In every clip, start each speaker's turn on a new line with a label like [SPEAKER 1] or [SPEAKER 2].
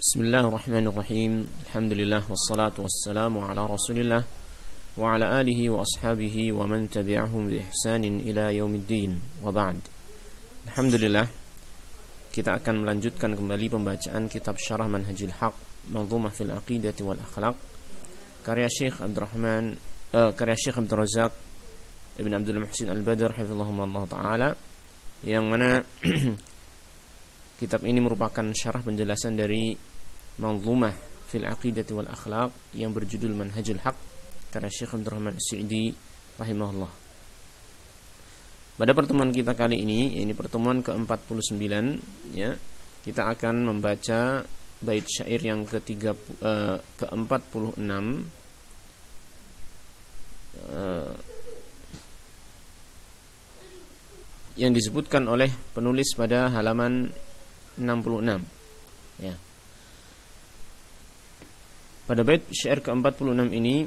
[SPEAKER 1] Bismillahirrahmanirrahim. Alhamdulillah wassalatu wassalamu ala Rasulillah wa ala alihi wa ashabihi wa man tabi'ahum bi ihsanin ila yaumiddin. Wa ba'd. Alhamdulillah, kita akan melanjutkan kembali pembacaan kitab Syarah Manhajil Haq Manzumah fil Aqidati wal Akhlaq karya Syekh Abdul Razak Ibn Abdul Muhsin Al-Badr hafizahullah taala, yang mana kitab ini merupakan syarah penjelasan dari Manzumah fil Aqidati wal Akhlaq yang berjudul Manhajul Haq karya Syekh Abdul Rahman As-Sa'idi rahimahullah. Pada pertemuan kita kali ini pertemuan ke-49, ya, kita akan membaca bait syair yang ke-46 yang disebutkan oleh penulis pada halaman 66, ya. Pada bait syair ke-46 ini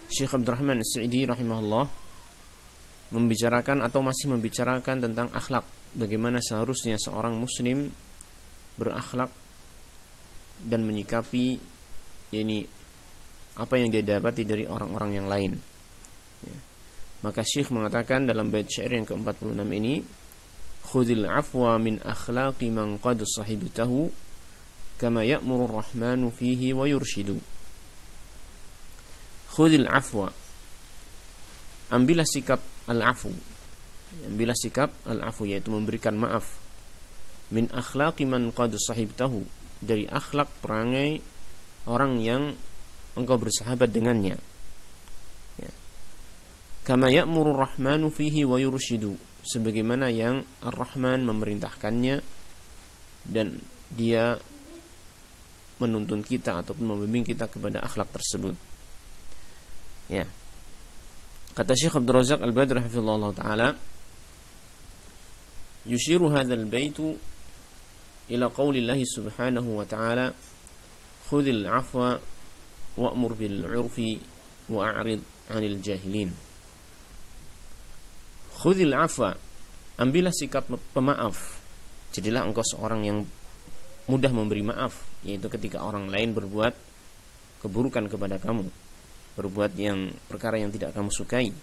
[SPEAKER 1] Syekh Abdul Rahman As-Sa'idi rahimahullah membicarakan atau masih membicarakan tentang akhlak, bagaimana seharusnya seorang muslim berakhlak dan menyikapi apa yang dia dapati dari orang-orang yang lain, ya. Maka Syekh mengatakan dalam bait syair yang ke-46 ini, khudhil afwa min akhlaqi man qad sahibtahu kama ya'muru ar-rahmanu fihi wa yurshidu. Khudhil afwa, ambillah sikap al-afu, ambillah sikap al-afu, yaitu memberikan maaf, min akhlaqi man qad sahibtahu, dari akhlak perangai orang yang engkau bersahabat dengannya, ya. Kama ya'muru ar-rahmanu fihi wa yurshidu, sebagaimana yang Ar-Rahman memerintahkannya dan dia menuntun kita ataupun membimbing kita kepada akhlak tersebut, ya. Kata Syekh Abdul Razak Al-Badr hafizahullah taala, yushiru hadzal baitu ila qaulillahi subhanahu wa ta'ala, khudhil afwa wa'mur bil 'urfi wa'rid 'anil jahilin. Khudhil afwa, ambillah sikap pemaaf, jadilah engkau seorang yang mudah memberi maaf, yaitu ketika orang lain berbuat keburukan kepada kamu, berbuat perkara yang tidak kamu sukai,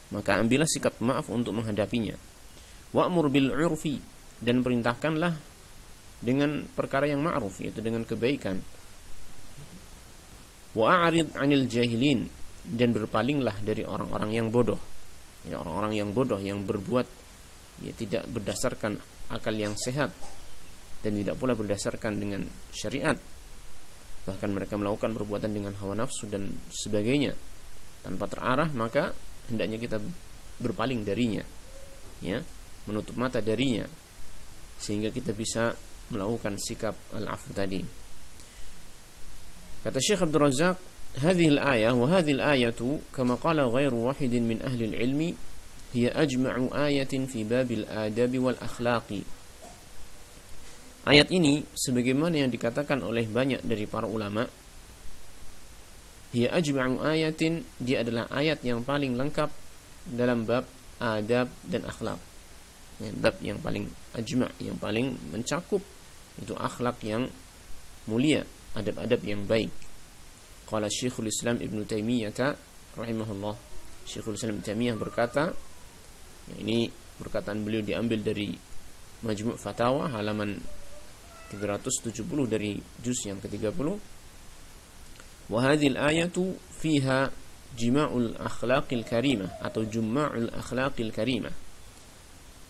[SPEAKER 1] maka ambillah sikap maaf untuk menghadapinya. Wa'mur bil 'urfi, dan perintahkanlah dengan perkara yang ma'ruf, yaitu dengan kebaikan. Wa'rid 'anil jahilin, dan berpalinglah dari orang-orang yang bodoh, ya, orang-orang yang bodoh yang berbuat tidak berdasarkan akal yang sehat dan tidak pula berdasarkan dengan syariat. Bahkan mereka melakukan perbuatan dengan hawa nafsu dan sebagainya tanpa terarah, maka hendaknya kita berpaling darinya, ya, menutup mata darinya, sehingga kita bisa melakukan sikap al-'afw tadi. Kata Syekh Abdul Razak, hadhihi al-ayah wa hadhihi al-ayatu kama qala ghairu wahidin min ahli al-ilmi hiya ajma'u ayatin fi babil adabi wal akhlaqi. Ayat ini sebagaimana yang dikatakan oleh banyak dari para ulama, hiya ajma'u ayatin, dia adalah ayat yang paling lengkap dalam bab adab dan akhlak, ya, bab yang paling ajma', yang paling mencakup itu akhlak yang mulia, adab-adab yang baik. Qala Syekhul Islam Ibn Taimiyah rahimahullah, Syekhul Islam Ibn Taimiyah berkata, ini perkataan beliau diambil dari Majmu' Fatawa halaman 370 dari juz yang ke-30. Wa hadhil ayatu fiha jima'ul akhlaqil karimah atau jumma'ul akhlaqil karimah.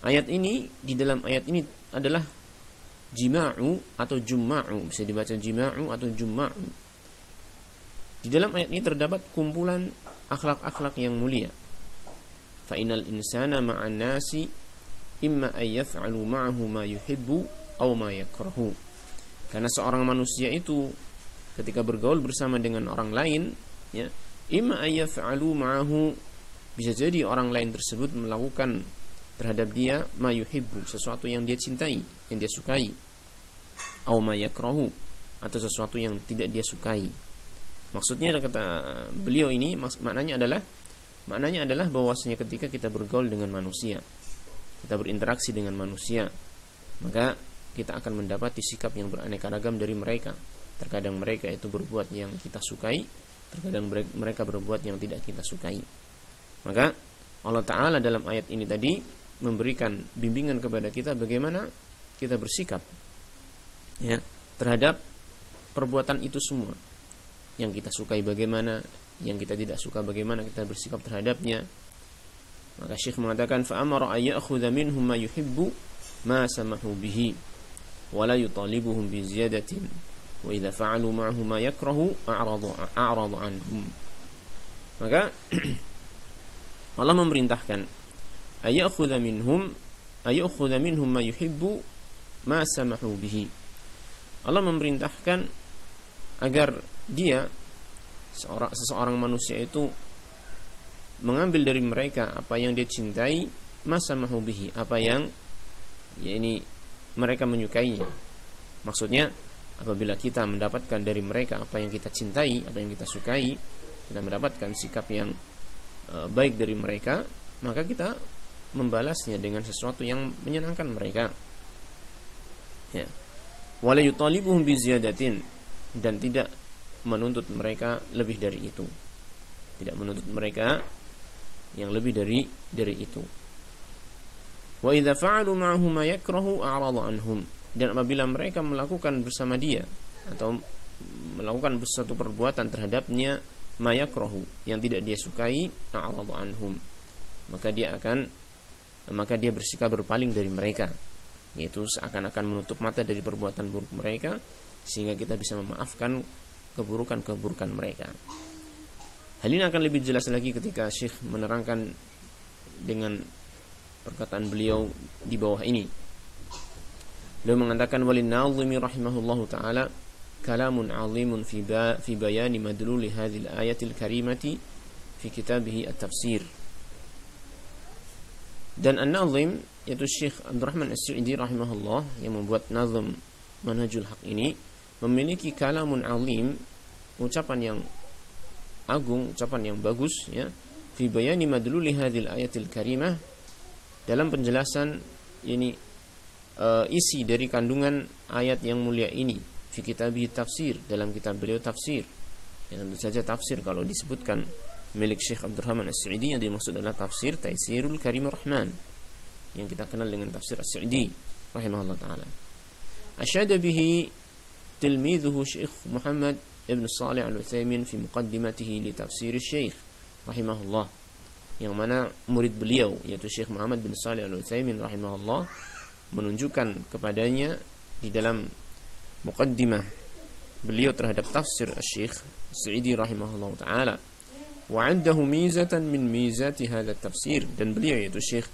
[SPEAKER 1] Ayat ini, di dalam ayat ini adalah jima'u atau jumma'u, bisa dibaca jima'u atau jumma'u. Di dalam ayat ini terdapat kumpulan akhlak-akhlak yang mulia. Fa innal insana ma'an nasi imma ay yaf'alu ma'ahu ma yuhibbu aw ma yakrahu. Karena seorang manusia itu ketika bergaul bersama dengan orang lain, ya, imma ay yaf'alu ma'ahu, bisa jadi orang lain tersebut melakukan terhadap dia ma yuhibbu, sesuatu yang dia cintai, yang dia sukai, aw ma yakrahu, atau sesuatu yang tidak dia sukai. Maksudnya, kata beliau ini, maknanya adalah bahwasanya ketika kita bergaul dengan manusia, kita berinteraksi dengan manusia, maka kita akan mendapati sikap yang beraneka ragam dari mereka. Terkadang mereka itu berbuat yang kita sukai, terkadang mereka berbuat yang tidak kita sukai. Maka Allah Ta'ala dalam ayat ini tadi memberikan bimbingan kepada kita bagaimana kita bersikap ya, terhadap perbuatan itu semua. Yang kita sukai bagaimana, yang kita tidak suka bagaimana kita bersikap terhadapnya. Maka Syekh mengatakan fa'amara ay ya'khudha minhum ma yuhibbu ma samahu bihi wa la yutalibuhum bi ziyadatin wa idza fa'alu ma'ahu ma yakrahu a'radu anhum. Maka Allah memerintahkan ay ya'khudha minhum ma yuhibbu ma samahu bihi. Allah memerintahkan agar dia seseorang manusia itu mengambil dari mereka apa yang dia cintai, masa mahubihi, apa yang ya ini mereka menyukainya. Maksudnya apabila kita mendapatkan dari mereka apa yang kita cintai, apa yang kita sukai, kita mendapatkan sikap yang baik dari mereka, maka kita membalasnya dengan sesuatu yang menyenangkan mereka. Ya. Wala yutalibuhum biziyadatin, dan tidak menuntut mereka lebih dari itu. Tidak menuntut mereka yang lebih dari itu. Wa idza fa'alu ma'ahu ma yakrahu a'radu anhum, dan apabila mereka melakukan bersama dia atau melakukan suatu perbuatan terhadapnya ma yakrahu, yang tidak dia sukai, a'radu anhum, maka dia bersikap berpaling dari mereka, yaitu seakan-akan menutup mata dari perbuatan buruk mereka sehingga kita bisa memaafkan keburukan-keburukan mereka. Hal ini akan lebih jelas lagi ketika Syekh menerangkan dengan perkataan beliau di bawah ini. Beliau mengatakan walin nazimi rahimahullahu taala kalamun 'azimun fi bayani madlul hadhil ayatil karimati fi kitabih at-tafsir. Dan an-nazim yaitu Syekh Abdurrahman As-Sa'idi rahimahullah yang membuat nazm Manhajul Haq ini memiliki kalamun 'azim, ucapan yang agung, ucapan yang bagus ya, fi bayani madluli hadhil ayatil karimah, dalam penjelasan ini isi dari kandungan ayat yang mulia ini, fi kitabih tafsir, dalam kitab beliau tafsir. Ya, tentu saja tafsir kalau disebutkan milik Syekh Abdurrahman As-Sa'idi yang dimaksud adalah tafsir Taisirul Karimur Rahman yang kita kenal dengan tafsir As-Sa'idi rahimahullah taala. Asyada bihi tilmidhuhu Syekh Muhammad Ibn Salih Al-Utsaimin fi muqaddimatihi li tafsir Syekh rahimahullah, yang mana murid beliau yaitu Syekh Muhammad bin Salih Al-Utsaimin rahimahullah menunjukkan kepadanya di dalam muqaddimah beliau terhadap tafsir Syekh Sa'idi rahimahullah taala, wa 'indahu mizatan min mizati hadha tafsir, dan beliau yaitu Syekh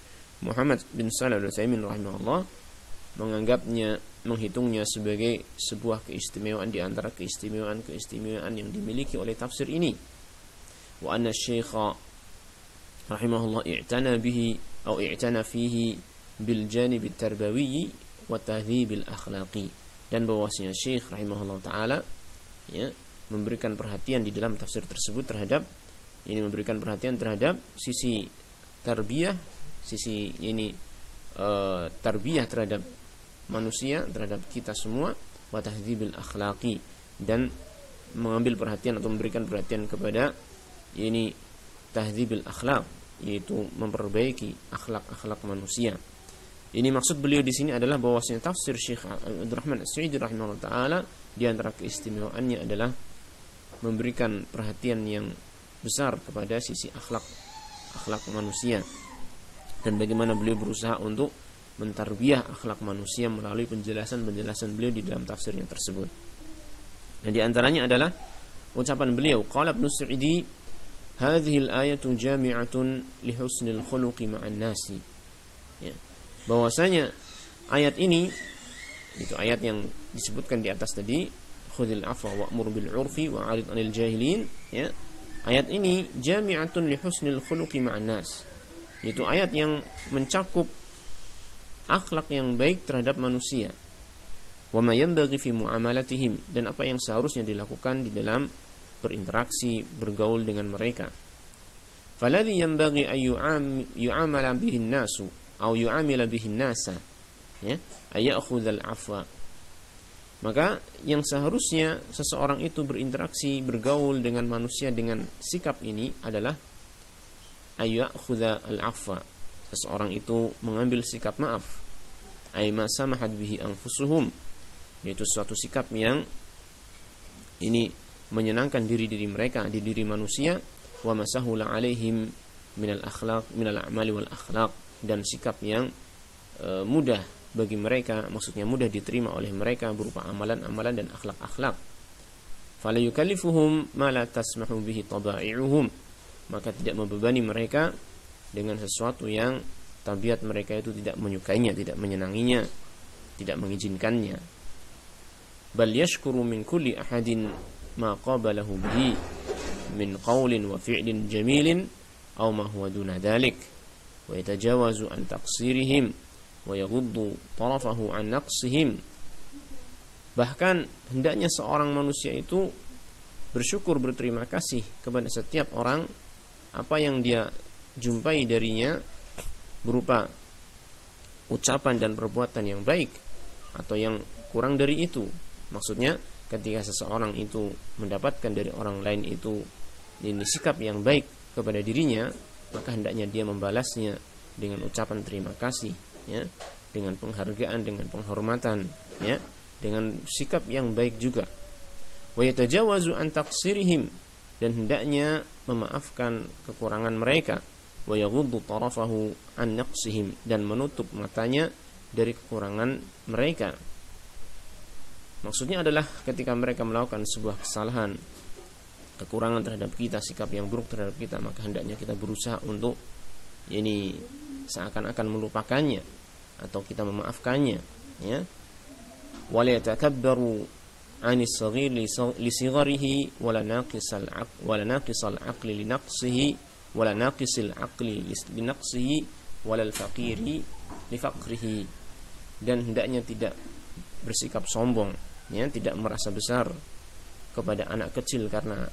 [SPEAKER 1] Muhammad bin Salih Al-Utsaimin rahimahullah menghitungnya sebagai sebuah keistimewaan di antara keistimewaan yang dimiliki oleh tafsir ini. Wa anna Syekh rahimahullah i'tana fihi bil janib at-tarbawi wa tahdhib al-akhlaqi, dan bahwasanya Syekh rahimahullah taala ya memberikan perhatian di dalam tafsir tersebut terhadap sisi tarbiyah, sisi tarbiyah terhadap manusia, terhadap kita semua, wa tahdhibil akhlaqi, dan mengambil perhatian atau memberikan perhatian kepada tahdhibil akhlaq, yaitu memperbaiki akhlak manusia. Ini maksud beliau di sini adalah bahwasanya tafsir Syekh Abdurrahman As-Sa'idi rahimahullah taala di antara keistimewaannya adalah memberikan perhatian yang besar kepada sisi akhlak manusia, dan bagaimana beliau berusaha untuk mentarbiyah akhlak manusia melalui penjelasan beliau di dalam tafsirnya tersebut. Dan di antaranya adalah ucapan beliau, qala Ibnu Sa'idi hadhihi al-ayatu jami'atun li husnil khuluqi ma'an nasi. Ya. Bahwasanya ayat ini, itu ayat yang disebutkan di atas tadi, khudhil afwa wa'mur bil 'urfi wa 'arid 'anil jahilin, ya. Ayat ini jami'atun li husnil khuluqi ma'an nas. Itu ayat yang mencakup akhlak yang baik terhadap manusia, wa ma yanbaghi fi muamalatihim, dan apa yang seharusnya dilakukan di dalam berinteraksi, bergaul dengan mereka. Faladhi yanbaghi ay yu'amala bihi an-nasu aw yu'amila bihi an-nasa ya, ayakhudhal afwa. Maka yang seharusnya seseorang itu berinteraksi, bergaul dengan manusia dengan sikap ini adalah ayakhudhal afwa. Seseorang itu mengambil sikap maaf, ay ma samahat bihi anfusuhum, yaitu suatu sikap yang ini menyenangkan diri mereka, di diri manusia, wa masahula alaihim minal akhlaq, minal a'mali wal akhlaq, dan sikap yang mudah bagi mereka, maksudnya mudah diterima oleh mereka berupa amalan-amalan dan akhlak-akhlak. Fala yukallifuhum ma la tasmahu bihi taba'i'uhum, maka tidak membebani mereka dengan sesuatu yang tabiat mereka itu tidak menyukainya, tidak menyenanginya, tidak mengizinkannya. Bal yashkuru min kulli ahadin ma qabalahu bihi min qawlin wa fi'lin jamilin aw ma huwa duna dhalik, wa yatajawazu an taqsirihim wa yaghuddu tarafahu an naqsihim. Bahkan hendaknya seorang manusia itu bersyukur, berterima kasih kepada setiap orang apa yang dia jumpai darinya berupa ucapan dan perbuatan yang baik atau yang kurang dari itu. Maksudnya ketika seseorang itu mendapatkan dari orang lain itu ini sikap yang baik kepada dirinya, maka hendaknya dia membalasnya dengan ucapan terima kasih, ya, dengan penghargaan, dengan penghormatan, ya, dengan sikap yang baik juga. Wa yatajawazu an taqsirihim, dan hendaknya memaafkan kekurangan mereka. Wa yaghuddu tarafahu an naqsihim, dan menutup matanya dari kekurangan mereka. Maksudnya adalah ketika mereka melakukan sebuah kesalahan, kekurangan terhadap kita, sikap yang buruk terhadap kita, maka hendaknya kita berusaha untuk ini seakan-akan melupakannya atau kita memaafkannya, ya. Wala yatakabbaru 'anis saghir li sigharihi wala naqisal aqli li naqsihi wala naqisil aqli li naqsihi wala al-faqiri li faqrihi, dan hendaknya tidak bersikap sombong, ya, tidak merasa besar kepada anak kecil karena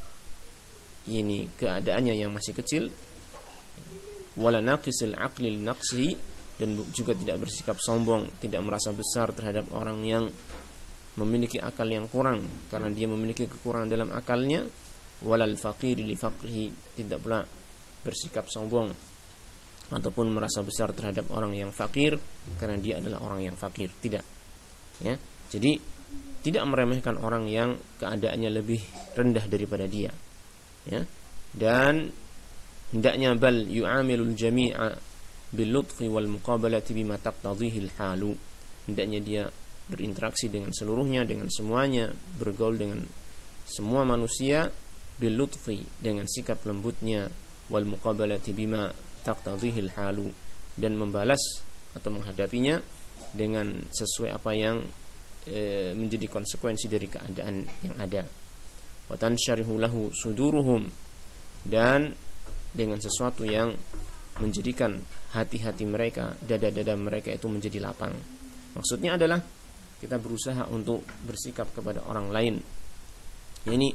[SPEAKER 1] ini keadaannya yang masih kecil, wala naqisil aqli li naqsihi, dan juga tidak bersikap sombong, tidak merasa besar terhadap orang yang memiliki akal yang kurang karena dia memiliki kekurangan dalam akalnya, walal faqiri li faqrihi, tidak pula bersikap sombong ataupun merasa besar terhadap orang yang fakir karena dia adalah orang yang fakir, tidak, ya. Jadi tidak meremehkan orang yang keadaannya lebih rendah daripada dia, ya. Dan hendaknya bal yu'amilul jami'a bil lutfi wal muqabalati bima taqtadhihi al halu, hendaknya dia berinteraksi dengan seluruhnya, dengan semuanya, bergaul dengan semua manusia bil lutfi, dengan sikap lembutnya, wal muqabalati bima taqtadhihi al halu, dan membalas atau menghadapinya dengan sesuai apa yang menjadi konsekuensi dari keadaan yang ada. Wa tansyarihu lahu suduruhum, dan dengan sesuatu yang menjadikan hati-hati mereka, dada-dada mereka itu menjadi lapang. Maksudnya adalah kita berusaha untuk bersikap kepada orang lain, ini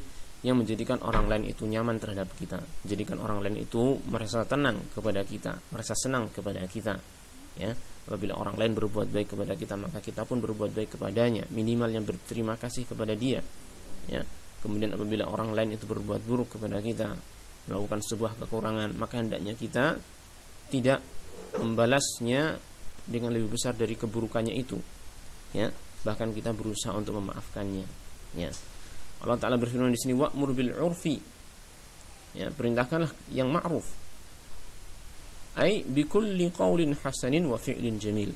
[SPEAKER 1] yang menjadikan orang lain itu nyaman terhadap kita, menjadikan orang lain itu merasa tenang kepada kita, merasa senang kepada kita, ya. Apabila orang lain berbuat baik kepada kita, maka kita pun berbuat baik kepadanya, minimal yang berterima kasih kepada dia, ya. Kemudian apabila orang lain itu berbuat buruk kepada kita, melakukan sebuah kekurangan, maka hendaknya kita tidak membalasnya dengan lebih besar dari keburukannya itu, ya. Bahkan kita berusaha untuk memaafkannya, ya. Allah Ta'ala berfirman di sini, wa'mur bil 'urfi, ya, perintahkanlah yang ma'ruf, ai bi kulli qaulin hasanin wa fi'lin jamil,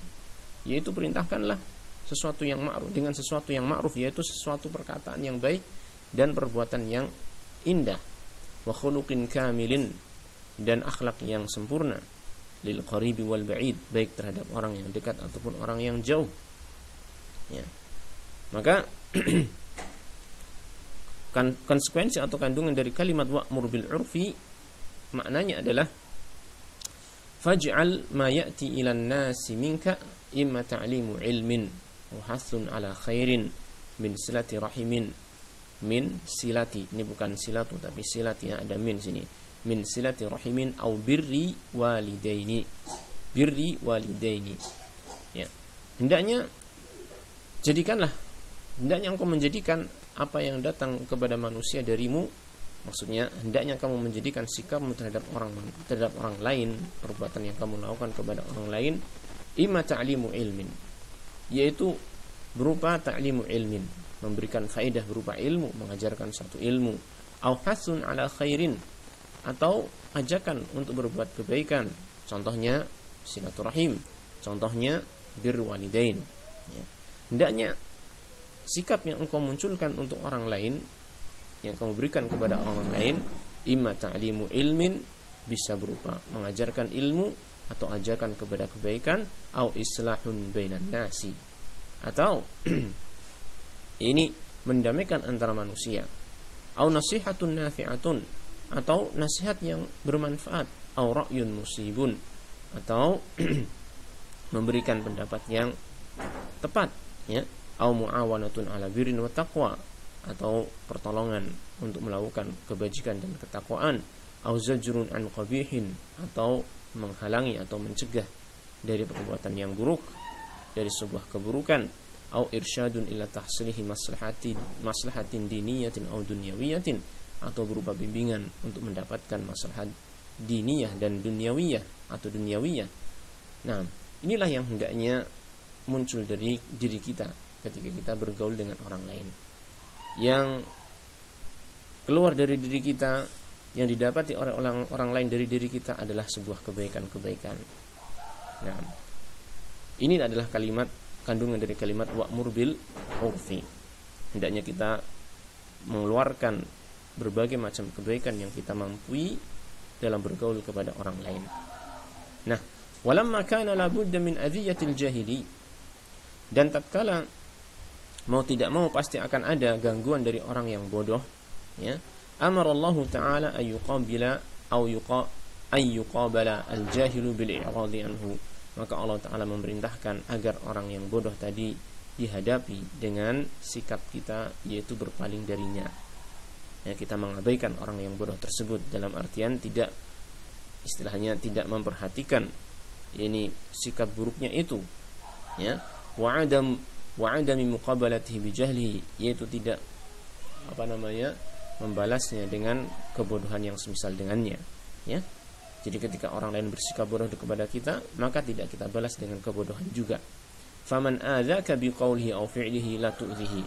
[SPEAKER 1] yaitu perintahkanlah sesuatu yang ma'ruf dengan sesuatu yang ma'ruf, yaitu sesuatu perkataan yang baik dan perbuatan yang indah, wa khuluqin kamilin, dan akhlak yang sempurna, lil qaribi wal ba'id, baik terhadap orang yang dekat ataupun orang yang jauh, ya. Maka konsekuensi atau kandungan dari kalimat wa'mur bil 'urfi maknanya adalah faj'al ma ya'ti ilan nasi minka imma ta'limu ilmin wa hasun ala khairin min silati rahimin, min silati, ini bukan silatu tapi silati, ya, ada min sini, min silati rahimin au birri walidaini, ya. hendaknya engkau menjadikan apa yang datang kepada manusia darimu, maksudnya hendaknya kamu menjadikan sikapmu terhadap orang lain, perbuatan yang kamu lakukan kepada orang lain, imma ta'limu ilmin, yaitu berupa ta'limu ilmin, memberikan faedah berupa ilmu, mengajarkan satu ilmu, au hasun ala khairin, atau ajakan untuk berbuat kebaikan, contohnya silaturahim, contohnya birrul walidain. Hendaknya sikap yang engkau munculkan untuk orang lain, yang kamu berikan kepada orang lain, imma ta'limu ilmin, bisa berupa mengajarkan ilmu atau ajakan kepada kebaikan, au islahun bainan nasi, atau ini mendamaikan antara manusia, au nasihatun nafi'atun, atau nasihat yang bermanfaat, au ra'yun musibun, atau memberikan pendapat yang tepat, ya, au muawanatun ala birrin wa taqwa, atau pertolongan untuk melakukan kebajikan dan ketakwaan, au zajrun an qabihin, atau menghalangi atau mencegah dari perbuatan yang buruk, dari sebuah keburukan, au irsyadun ila tahsilihi maslahatin diniyatin au dunyawiyatin, atau berupa bimbingan untuk mendapatkan maslahat diniyah dan dunyawiyah atau dunyawiyah. Nah, inilah yang hendaknya muncul dari diri kita ketika kita bergaul dengan orang lain. Yang keluar dari diri kita, yang didapati oleh orang lain dari diri kita adalah sebuah kebaikan-kebaikan. Nah, ini adalah kandungan dari kalimat wa'mur bil urfi. Hendaknya kita mengeluarkan berbagai macam kebaikan yang kita mampu dalam bergaul kepada orang lain. Nah, walamma kana la budda min adhiyatil jahili, dan tatkala mau tidak mau pasti akan ada gangguan dari orang yang bodoh, ya, amarallahu ta'ala ayyuqabila ayyuqabala al-jahilu bil i'radi anhu, maka Allah Ta'ala memerintahkan agar orang yang bodoh tadi dihadapi dengan sikap kita, yaitu berpaling darinya, ya, kita mengabaikan orang yang bodoh tersebut, dalam artian tidak, istilahnya tidak memperhatikan ini sikap buruknya itu, ya, wa'adami muqabalatihi bijahlihi, yaitu tidak membalasnya dengan kebodohan yang semisal dengannya, ya. Jadi ketika orang lain bersikap bodoh kepada kita, maka tidak kita balas dengan kebodohan juga. Faman adzaka biqaulihi aw fi'lihi la tu'dhihi,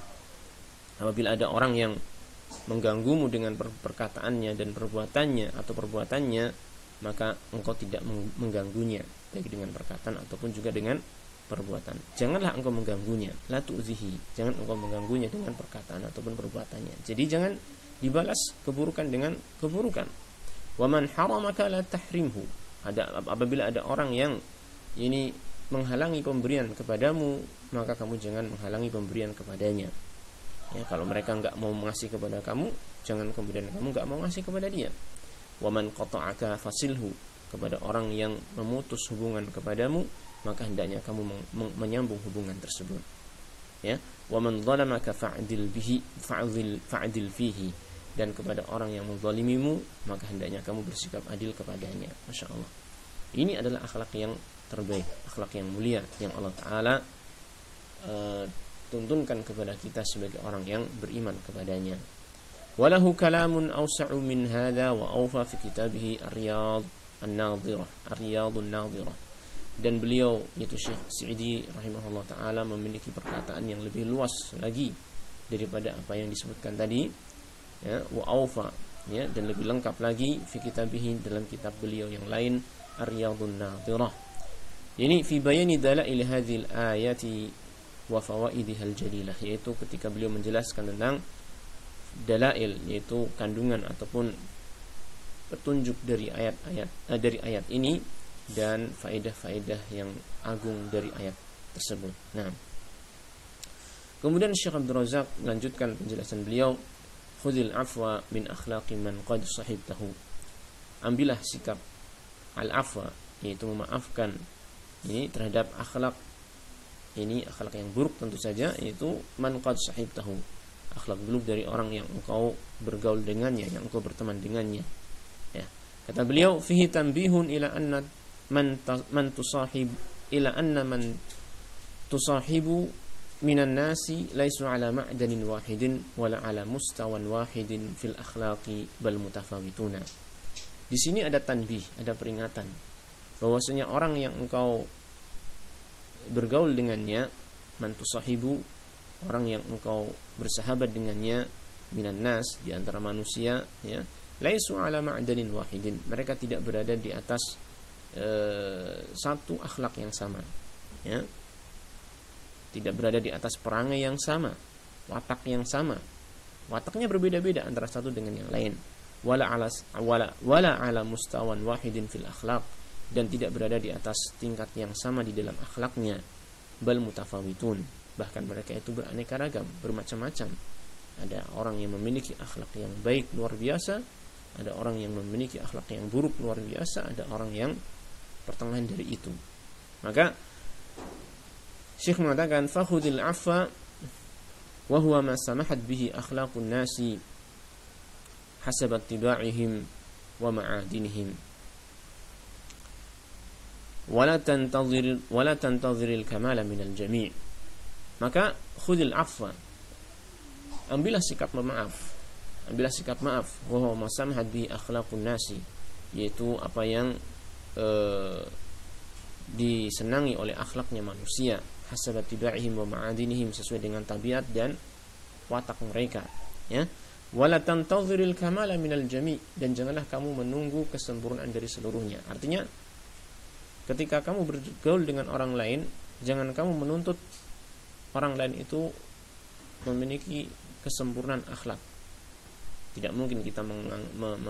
[SPEAKER 1] apabila ada orang yang mengganggumu dengan perkataannya dan perbuatannya atau perbuatannya, maka engkau tidak mengganggunya, baik dengan perkataan ataupun juga dengan perbuatan. Janganlah engkau mengganggunya, la tu'zihi, jangan engkau mengganggunya dengan perkataan ataupun perbuatannya. Jadi jangan dibalas keburukan dengan keburukan. Wa man haramaka la tahrimhu, apabila ada orang yang ini menghalangi pemberian kepadamu, maka kamu jangan menghalangi pemberian kepadanya. Ya, kalau mereka enggak mau mengasih kepada kamu, jangan kemudian kamu enggak mau ngasih kepada dia. Wa man qata'aka fasilhu, kepada orang yang memutus hubungan kepadamu, maka hendaknya kamu menyambung hubungan tersebut. Ya, wa man zalamaka fa'dil fihi, dan kepada orang yang menzalimimu, maka hendaknya kamu bersikap adil kepadanya. Masya Allah, ini adalah akhlak yang terbaik, akhlak yang mulia yang Allah Ta'ala tuntunkan kepada kita sebagai orang yang beriman kepadanya. Walahu kalamun awsa'u min hadha wa awfa fi kitabih Ar-Riyadun Nadhirah. Dan beliau, yaitu Syekh Sa'idi rahimahullah ta'ala, memiliki perkataan yang lebih luas lagi daripada apa yang disebutkan tadi, ya, wa awfa, ya, dan lebih lengkap lagi fi kitabih, dalam kitab beliau yang lain, Ar-Riyadun Nadhirah. Ini fi bayani dalail hadhil ayati wa fawaidihal jalilah, yaitu ketika beliau menjelaskan tentang dalail, yaitu kandungan ataupun petunjuk dari ayat ini dan faedah-faedah yang agung dari ayat tersebut. Nah, kemudian Syekh Abdul Razak melanjutkan penjelasan beliau, khudhil afwa min akhlaqi man qad sahibtahu, ambillah sikap al-afwa, yaitu memaafkan, ini terhadap akhlak yang buruk tentu saja, yaitu man qad sahibtahu, akhlak buruk dari orang yang engkau bergaul dengannya, yang engkau berteman dengannya. Ya. Kata beliau, fihi tanbihun ila anna man tusahib ila anna man tusahibu minan nasi laisu ala ma'danin wahidin wala ala mustawan wahidin fil akhlaqi bal mutafawituna. Di sini ada tanbih, ada peringatan bahwasanya orang yang engkau bergaul dengannya, man tusahibu, orang yang engkau bersahabat dengannya, minan nas, di antara manusia, ya, laisu ala ma'danin wahidin, mereka tidak berada di atas satu akhlak yang sama, ya, tidak berada di atas perangai yang sama, watak yang sama, wataknya berbeda-beda antara satu dengan yang lain, wala ala mustawan wahidin fil akhlaq, dan tidak berada di atas tingkat yang sama di dalam akhlaknya, bal mutafawitun, bahkan mereka itu beraneka ragam, bermacam-macam. Ada orang yang memiliki akhlak yang baik luar biasa, ada orang yang memiliki akhlak yang buruk luar biasa, ada orang yang pertengahan dari itu. Maka Syekh mengatakan fakhudil afwa wa huwa ma samahat bihi akhlaqun nasi hasab ittiba'ihim wa ma'adinihim wala tantaziril kamala minal jami'. Maka khudil afwa, ambillah sikap maaf, ambillah sikap maaf, wa huwa ma samahat bihi akhlaqun nasi, yaitu apa yang disenangi oleh akhlaknya manusia, hasab ittiba'ihim wa ma'adinihim, sesuai dengan tabiat dan watak mereka, ya. Wala tantaziril kamala minal jami', dan janganlah kamu menunggu kesempurnaan dari seluruhnya. Artinya ketika kamu bergaul dengan orang lain, jangan kamu menuntut orang lain itu memiliki kesempurnaan akhlak. Tidak mungkin kita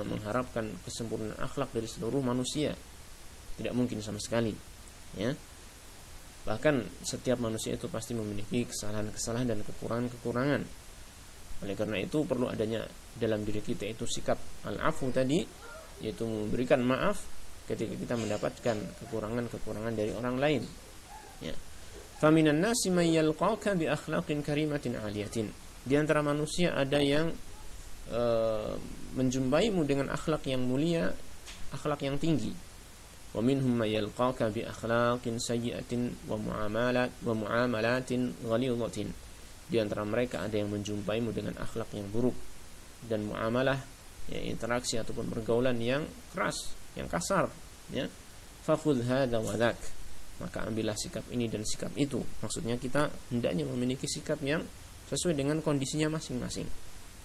[SPEAKER 1] mengharapkan kesempurnaan akhlak dari seluruh manusia. Tidak mungkin sama sekali, ya. Bahkan setiap manusia itu pasti memiliki kesalahan-kesalahan dan kekurangan-kekurangan. Oleh karena itu perlu adanya dalam diri kita itu sikap al-afu tadi, yaitu memberikan maaf ketika kita mendapatkan kekurangan-kekurangan dari orang lain, ya. Faminan nasi may yalqaka bi akhlaqin karimatin aliyatin. Di antara manusia ada yang menjumpaimu dengan akhlak yang mulia, akhlak yang tinggi. Wa minhum may yalqaka bi akhlaqin sayyi'atin wa muamalatin ghalidhatin. Di antara mereka ada yang menjumpaimu dengan akhlak yang buruk dan muamalah, ya, interaksi ataupun pergaulan yang keras, yang kasar, ya. Fakhudh hadza wa dzak, maka ambillah sikap ini dan sikap itu. Maksudnya kita hendaknya memiliki sikap yang sesuai dengan kondisinya masing-masing.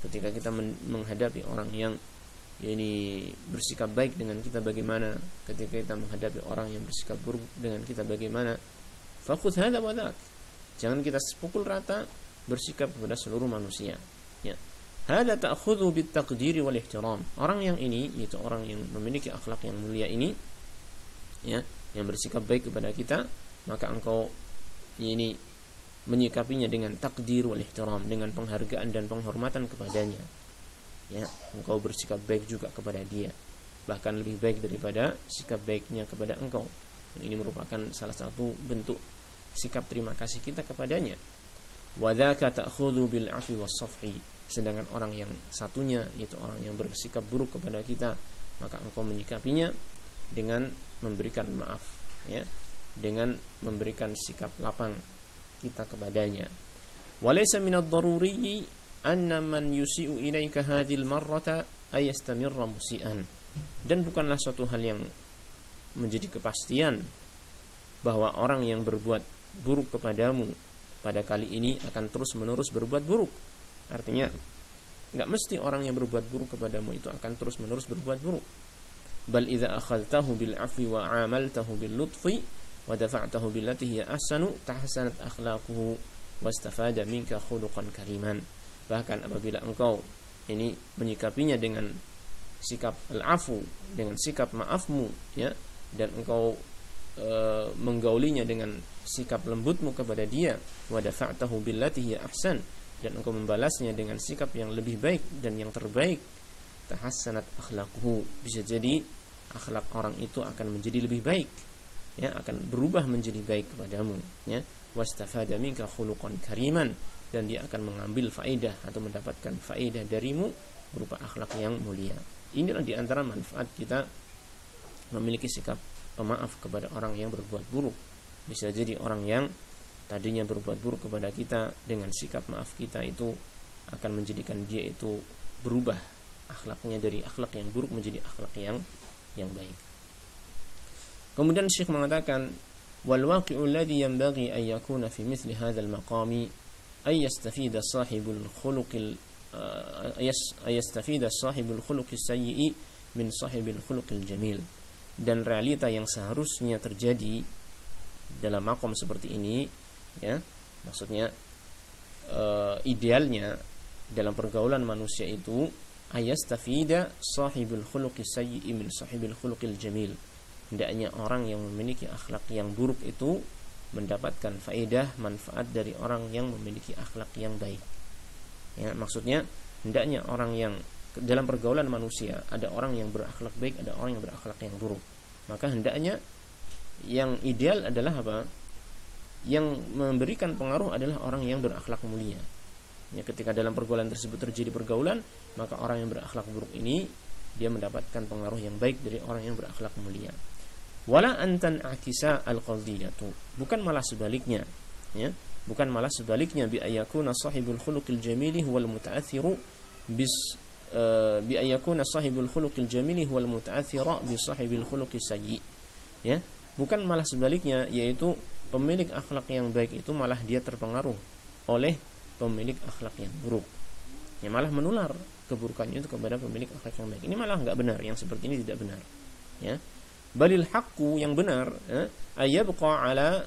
[SPEAKER 1] Ketika kita menghadapi orang yang ini bersikap baik dengan kita bagaimana, ketika kita menghadapi orang yang bersikap buruk dengan kita bagaimana, fakhudh hadza wa dzak, jangan kita pukul rata bersikap kepada seluruh manusia, ya. Hadza ta'khudhu bit taqdiri wal ihtiram. Orang yang ini, yaitu orang yang memiliki akhlak yang mulia ini, ya, yang bersikap baik kepada kita, maka engkau ini menyikapinya dengan takdir wal ihtiram, dengan penghargaan dan penghormatan kepadanya, ya. Engkau bersikap baik juga kepada dia, bahkan lebih baik daripada sikap baiknya kepada engkau. Dan ini merupakan salah satu bentuk sikap terima kasih kita kepadanya. Wa dzaka ta'khudhu bil 'afwi was safhi. Sedangkan orang yang satunya, yaitu orang yang bersikap buruk kepada kita, maka engkau menyikapinya dengan memberikan maaf, ya, dengan memberikan sikap lapang kita kepadanya. Walaysa minad daruri anna man yusi'u ilaika hadhil marrata ay yastamirra musian. Dan bukanlah suatu hal yang menjadi kepastian bahwa orang yang berbuat buruk kepadamu pada kali ini akan terus-menerus berbuat buruk. Artinya enggak mesti orang yang berbuat buruk kepadamu itu akan terus-menerus berbuat buruk. Bal idza akhadtahu bil 'afwi wa 'amaltahu bil lutfi wa dafa'tahu billati hiya ahsanu tahsanat akhlaquhu wastafada minka khuluqan kariman. Bahkan apabila engkau ini menyikapinya dengan sikap al-'afu, dengan sikap maafmu, ya, dan engkau menggaulinya dengan sikap lembutmu kepada dia, wa dafa'tahu billati hiya ahsan, dan engkau membalasnya dengan sikap yang lebih baik dan yang terbaik, tahassanat akhlaquhu, bisa jadi akhlak orang itu akan menjadi lebih baik, ya, akan berubah menjadi baik kepadamu, ya. Wastafada minka khuluqan kariman, dan dia akan mengambil faedah atau mendapatkan faedah darimu berupa akhlak yang mulia. Inilah di antara manfaat kita memiliki sikap pemaaf kepada orang yang berbuat buruk. Bisa jadi orang yang tadinya berbuat buruk kepada kita, dengan sikap maaf kita itu akan menjadikan dia itu berubah akhlaknya dari akhlak yang buruk menjadi akhlak yang baik. Kemudian Syekh mengatakan, wal waqi'u alladhi yanbaghi an yakuna fi mithli hadzal maqami ay yastafida sahibul khuluqil sayyi min sahibil khuluqil jamil. Dan realita yang seharusnya terjadi dalam makom seperti ini, ya, maksudnya idealnya dalam pergaulan manusia itu ayastafida sahibul khuluqis sayyi min sahibil khuluqil jamil. Hendaknya orang yang memiliki akhlak yang buruk itu mendapatkan faedah manfaat dari orang yang memiliki akhlak yang baik. Ya, maksudnya hendaknya orang yang dalam pergaulan manusia ada orang yang berakhlak baik, ada orang yang berakhlak yang buruk. Maka hendaknya yang ideal adalah apa? Yang memberikan pengaruh adalah orang yang berakhlak mulia. Ya, ketika dalam pergaulan tersebut terjadi pergaulan, maka orang yang berakhlak buruk ini dia mendapatkan pengaruh yang baik dari orang yang berakhlak mulia. Wala antan akisa al-qadhiyatu, bukan malah sebaliknya, ya, bukan malah sebaliknya, bi ayakuna sahibul khuluqil jamili huwal muta'athiru bi ayakuna sahibul khuluqil jamili huwal muta'athira bi sahibil khuluqis sayyi. Ya, bukan malah sebaliknya, yaitu pemilik akhlak yang baik itu malah dia terpengaruh oleh pemilik akhlak yang buruk. Ya, malah menular keburukannya itu kepada pemilik akhlak yang baik. Ini malah enggak benar, yang seperti ini tidak benar. Ya. Balil haqqu, yang benar, ayyabqa ala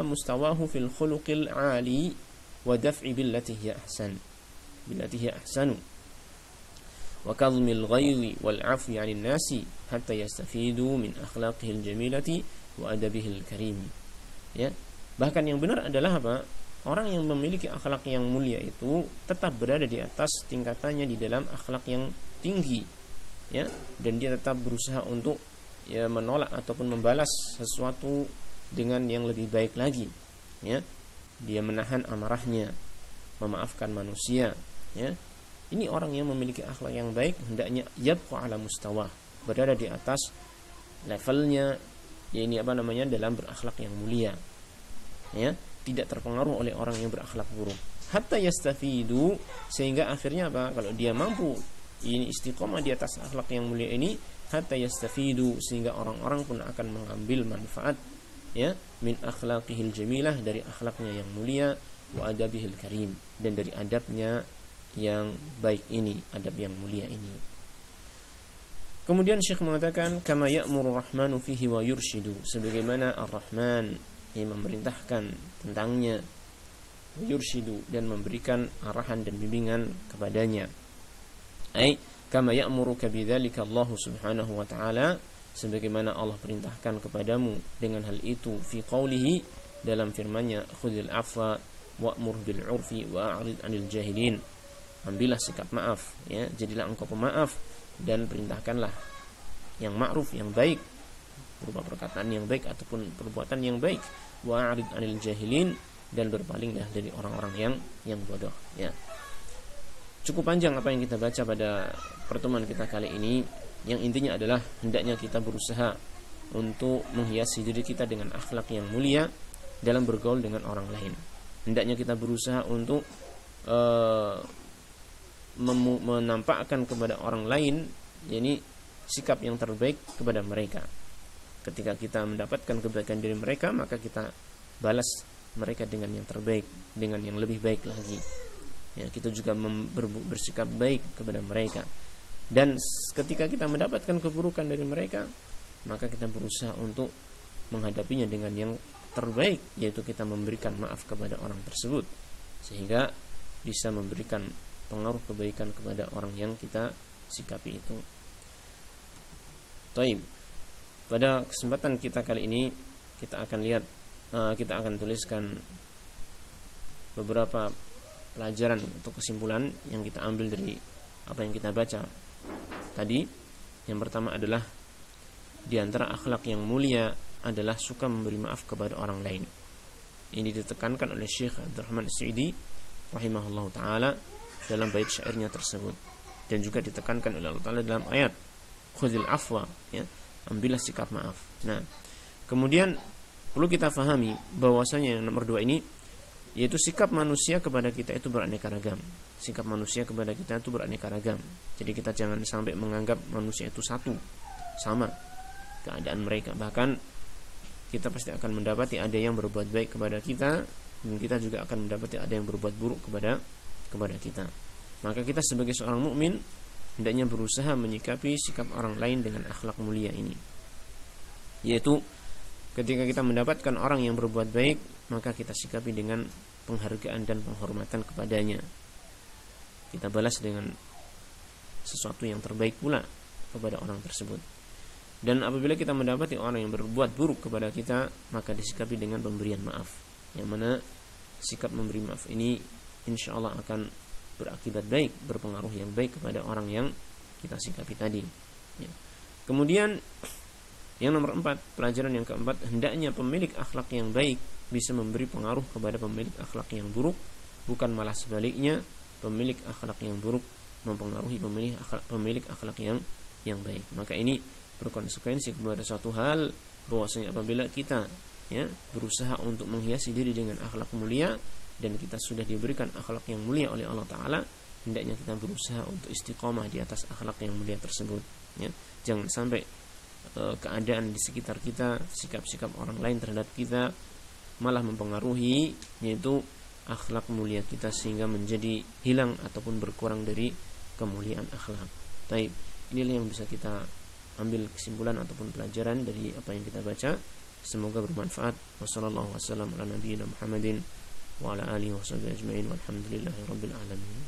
[SPEAKER 1] mustawahu fil khuluqil ali wa daf'i billati hiya ahsanu wa kadhmil ghayri wal 'afwi 'anil nasi hatta yastafidu min akhlaqihil jamilati wa adabihil karim. Ya. Bahkan yang benar adalah apa? Orang yang memiliki akhlak yang mulia itu tetap berada di atas tingkatannya di dalam akhlak yang tinggi. Ya, dan dia tetap berusaha untuk, ya, menolak ataupun membalas sesuatu dengan yang lebih baik lagi. Ya, dia menahan amarahnya, memaafkan manusia. Ya, ini orang yang memiliki akhlak yang baik hendaknya yabqa ala mustawa, berada di atas levelnya, ya, ini apa namanya, dalam berakhlak yang mulia. Ya, tidak terpengaruh oleh orang yang berakhlak buruk. Hatta yastafidu, sehingga akhirnya apa? Kalau dia mampu ini istiqomah di atas akhlak yang mulia ini, hatta yastafidu, sehingga orang-orang pun akan mengambil manfaat, ya, min akhlaqihil jamilah, dari akhlaknya yang mulia, wa adabihil karim, dan dari adabnya yang baik ini, adab yang mulia ini. Kemudian Syekh mengatakan, kama ya'muru rahmanu fihi wa yurshidu, sebagaimana ar-Rahman yang memerintahkan tentangnya, wa yurshidu, dan memberikan arahan dan bimbingan kepadanya. Ay kama ya'muruka bidzalika Allah Subhanahu wa ta'ala, sebagaimana Allah perintahkan kepadamu dengan hal itu, fi qaulihi, dalam firman-Nya, khudhil afwa wa'mur bil 'urfi wa'rid 'anil jahilin, ambillah sikap maaf, ya, jadilah engkau pemaaf, dan perintahkanlah yang ma'ruf, yang baik, berupa perkataan yang baik ataupun perbuatan yang baik, wa'rid 'anil jahilin, dan berpalinglah dari orang-orang yang bodoh. Ya. Cukup panjang apa yang kita baca pada pertemuan kita kali ini. Yang intinya adalah hendaknya kita berusaha untuk menghiasi diri kita dengan akhlak yang mulia dalam bergaul dengan orang lain. Hendaknya kita berusaha untuk menampakkan kepada orang lain, yakni sikap yang terbaik kepada mereka. Ketika kita mendapatkan kebaikan dari mereka, maka kita balas mereka dengan yang terbaik, dengan yang lebih baik lagi. Ya, kita juga bersikap baik kepada mereka. Dan ketika kita mendapatkan keburukan dari mereka, maka kita berusaha untuk menghadapinya dengan yang terbaik, yaitu kita memberikan maaf kepada orang tersebut, sehingga bisa memberikan pengaruh kebaikan kepada orang yang kita sikapi itu. Taib. Pada kesempatan kita kali ini, kita akan tuliskan beberapa pelajaran atau kesimpulan yang kita ambil dari apa yang kita baca tadi. Yang pertama adalah, di antara akhlak yang mulia adalah suka memberi maaf kepada orang lain. Ini ditekankan oleh Syekh Abdurrahman As-Sa'idi rahimahullah ta'ala dalam bait syairnya tersebut, dan juga ditekankan oleh Allah Ta'ala dalam ayat khudhil afwa, ya, ambillah sikap maaf. Nah, kemudian perlu kita fahami bahwasanya yang nomor 2 ini yaitu sikap manusia kepada kita itu beraneka ragam. Sikap manusia kepada kita itu beraneka ragam. Jadi kita jangan sampai menganggap manusia itu satu, sama keadaan mereka. Bahkan kita pasti akan mendapati ada yang berbuat baik kepada kita, dan kita juga akan mendapati ada yang berbuat buruk kepada kita. Maka kita sebagai seorang mukmin hendaknya berusaha menyikapi sikap orang lain dengan akhlak mulia ini. Yaitu ketika kita mendapatkan orang yang berbuat baik, maka kita sikapi dengan penghargaan dan penghormatan kepadanya. Kita balas dengan sesuatu yang terbaik pula kepada orang tersebut. Dan apabila kita mendapati orang yang berbuat buruk kepada kita, maka disikapi dengan pemberian maaf. Yang mana sikap memberi maaf ini insya Allah akan berakibat baik, berpengaruh yang baik kepada orang yang kita sikapi tadi. Ya. Kemudian yang nomor 4, pelajaran yang keempat, hendaknya pemilik akhlak yang baik bisa memberi pengaruh kepada pemilik akhlak yang buruk, bukan malah sebaliknya, pemilik akhlak yang buruk mempengaruhi pemilik akhlak yang baik. Maka ini berkonsekuensi kepada suatu hal bahwasanya apabila kita berusaha untuk menghiasi diri dengan akhlak mulia dan kita sudah diberikan akhlak yang mulia oleh Allah Ta'ala, hendaknya kita berusaha untuk istiqomah di atas akhlak yang mulia tersebut. Jangan sampai keadaan di sekitar kita, sikap-sikap orang lain terhadap kita malah mempengaruhi yaitu akhlak mulia kita sehingga menjadi hilang ataupun berkurang dari kemuliaan akhlak. Baik, inilah yang bisa kita ambil kesimpulan ataupun pelajaran dari apa yang kita baca. Semoga bermanfaat. Wassallallahu wasallam ala nabiyina Muhammadin wa ala alihi washabihi ajmain walhamdulillahi rabbil alamin.